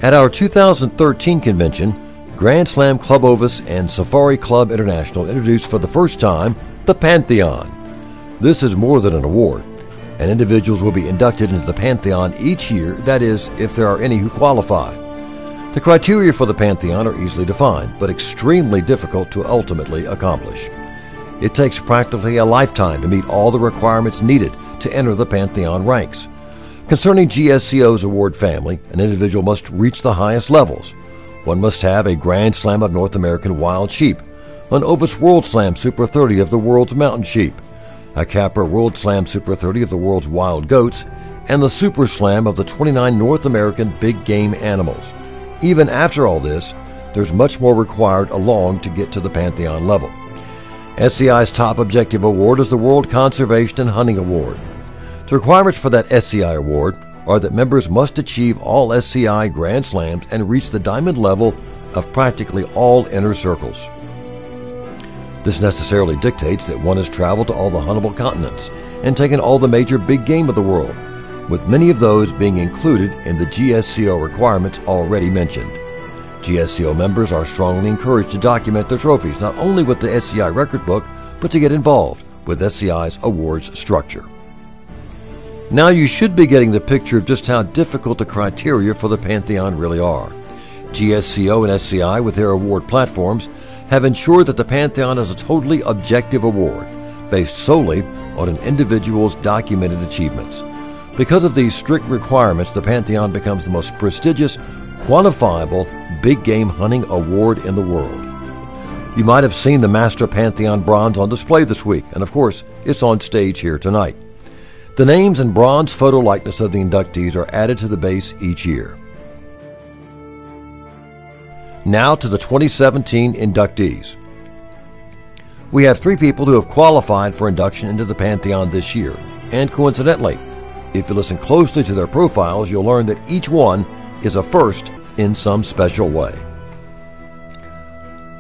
At our 2013 convention, Grand Slam Club Ovis and Safari Club International introduced for the first time the Pantheon. This is more than an award, and individuals will be inducted into the Pantheon each year, that is, if there are any who qualify. The criteria for the Pantheon are easily defined, but extremely difficult to ultimately accomplish. It takes practically a lifetime to meet all the requirements needed to enter the Pantheon ranks. Concerning GSCO's award family, an individual must reach the highest levels. One must have a Grand Slam of North American Wild Sheep, an Ovis World Slam Super 30 of the world's Mountain Sheep, a Capra World Slam Super 30 of the world's Wild Goats, and the Super Slam of the 29 North American Big Game Animals. Even after all this, there's much more required along to get to the Pantheon level. SCI's top objective award is the World Conservation and Hunting Award. The requirements for that SCI award are that members must achieve all SCI Grand Slams and reach the diamond level of practically all inner circles. This necessarily dictates that one has traveled to all the huntable continents and taken all the major big game of the world, with many of those being included in the GSCO requirements already mentioned. GSCO members are strongly encouraged to document their trophies not only with the SCI record book, but to get involved with SCI's awards structure. Now you should be getting the picture of just how difficult the criteria for the Pantheon really are. GSCO and SCI, with their award platforms, have ensured that the Pantheon is a totally objective award, based solely on an individual's documented achievements. Because of these strict requirements, the Pantheon becomes the most prestigious, quantifiable big game hunting award in the world. You might have seen the Master Pantheon bronze on display this week, and of course, it's on stage here tonight. The names and bronze photo likeness of the inductees are added to the base each year. Now to the 2017 inductees. We have 3 people who have qualified for induction into the Pantheon this year, and coincidentally, if you listen closely to their profiles, you'll learn that each one is a first in some special way.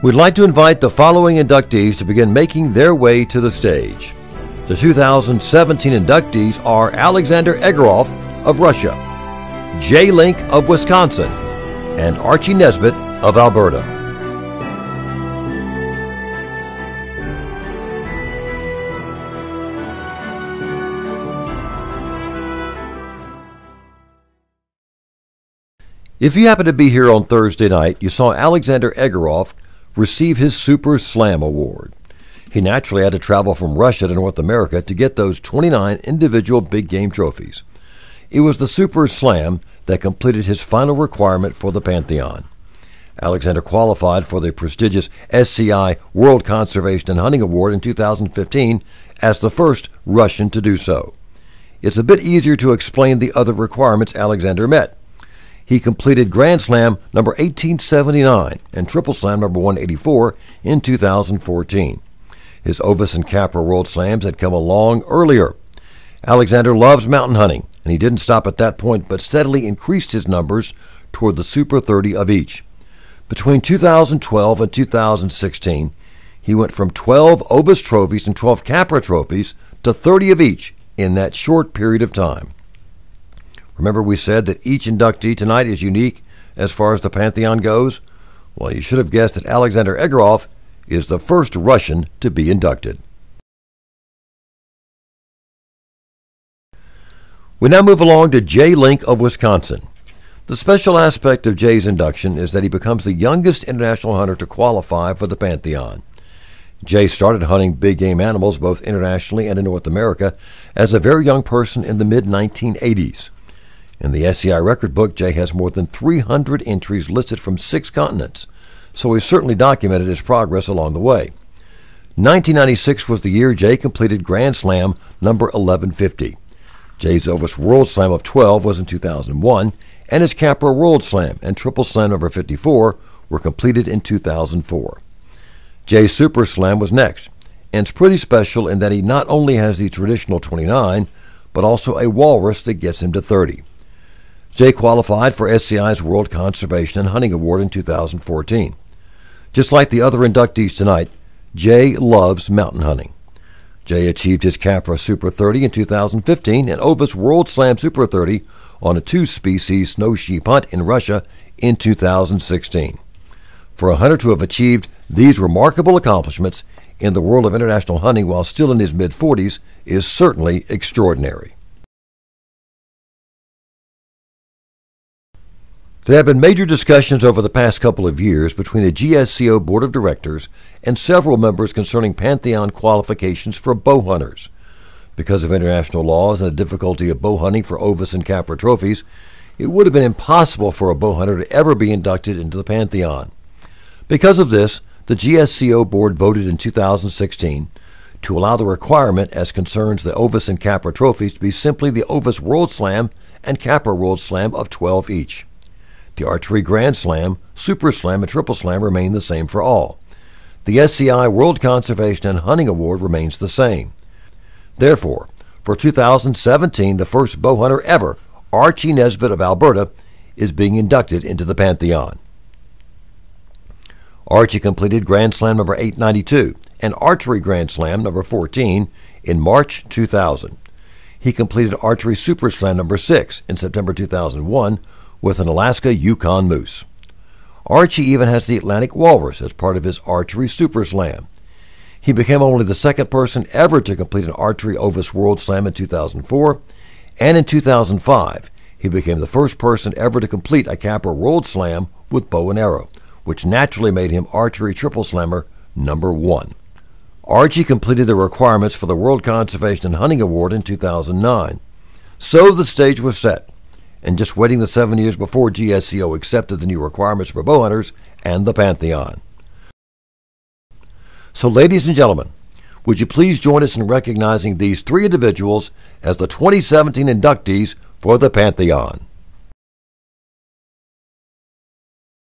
We'd like to invite the following inductees to begin making their way to the stage. The 2017 inductees are Alexander Egorov of Russia, Jay Link of Wisconsin, and Archie Nesbitt of Alberta. If you happen to be here on Thursday night, you saw Alexander Egorov receive his Super Slam Award. He naturally had to travel from Russia to North America to get those 29 individual big game trophies. It was the Super Slam that completed his final requirement for the Pantheon. Alexander qualified for the prestigious SCI World Conservation and Hunting Award in 2015 as the first Russian to do so. It's a bit easier to explain the other requirements Alexander met. He completed Grand Slam number 1879 and Triple Slam number 184 in 2014. His Ovis and Capra World Slams had come along earlier. Alexander loves mountain hunting, and he didn't stop at that point, but steadily increased his numbers toward the Super 30 of each. Between 2012 and 2016, he went from 12 Ovis trophies and 12 Capra trophies to 30 of each in that short period of time. Remember we said that each inductee tonight is unique as far as the Pantheon goes? Well, you should have guessed that Alexander Egorov is the first Russian to be inducted. We now move along to Jay Link of Wisconsin. The special aspect of Jay's induction is that he becomes the youngest international hunter to qualify for the Pantheon. Jay started hunting big game animals both internationally and in North America as a very young person in the mid-1980s. In the SCI record book, Jay has more than 300 entries listed from 6 continents, so he certainly documented his progress along the way. 1996 was the year Jay completed Grand Slam number 1150. Jay's Ovis World Slam of 12 was in 2001, and his Capra World Slam and Triple Slam number 54 were completed in 2004. Jay's Super Slam was next, and it's pretty special in that he not only has the traditional 29, but also a walrus that gets him to 30. Jay qualified for SCI's World Conservation and Hunting Award in 2014. Just like the other inductees tonight, Jay loves mountain hunting. Jay achieved his Capra Super 30 in 2015 and Ovis World Slam Super 30 on a 2-species snow sheep hunt in Russia in 2016. For a hunter to have achieved these remarkable accomplishments in the world of international hunting while still in his mid-40s is certainly extraordinary. There have been major discussions over the past couple of years between the GSCO Board of Directors and several members concerning Pantheon qualifications for bow hunters. Because of international laws and the difficulty of bow hunting for Ovis and Capra trophies, it would have been impossible for a bow hunter to ever be inducted into the Pantheon. Because of this, the GSCO Board voted in 2016 to allow the requirement as concerns the Ovis and Capra trophies to be simply the Ovis World Slam and Capra World Slam of 12 each. The Archery Grand Slam, Super Slam, and Triple Slam remain the same for all. The SCI World Conservation and Hunting Award remains the same. Therefore, for 2017, the first bow hunter ever, Archie Nesbitt of Alberta, is being inducted into the Pantheon. Archie completed Grand Slam number 892 and Archery Grand Slam number 14 in March 2000. He completed Archery Super Slam number 6 in September 2001 with an Alaska Yukon moose. Archie even has the Atlantic Walrus as part of his Archery Super Slam. He became only the second person ever to complete an Archery Ovis World Slam in 2004, and in 2005 he became the first person ever to complete a Capra World Slam with bow and arrow, which naturally made him Archery Triple Slammer number 1. Archie completed the requirements for the World Conservation and Hunting Award in 2009. So the stage was set, and just waiting the 7 years before GSCO accepted the new requirements for bow hunters and the Pantheon. So, ladies and gentlemen, would you please join us in recognizing these three individuals as the 2017 inductees for the Pantheon?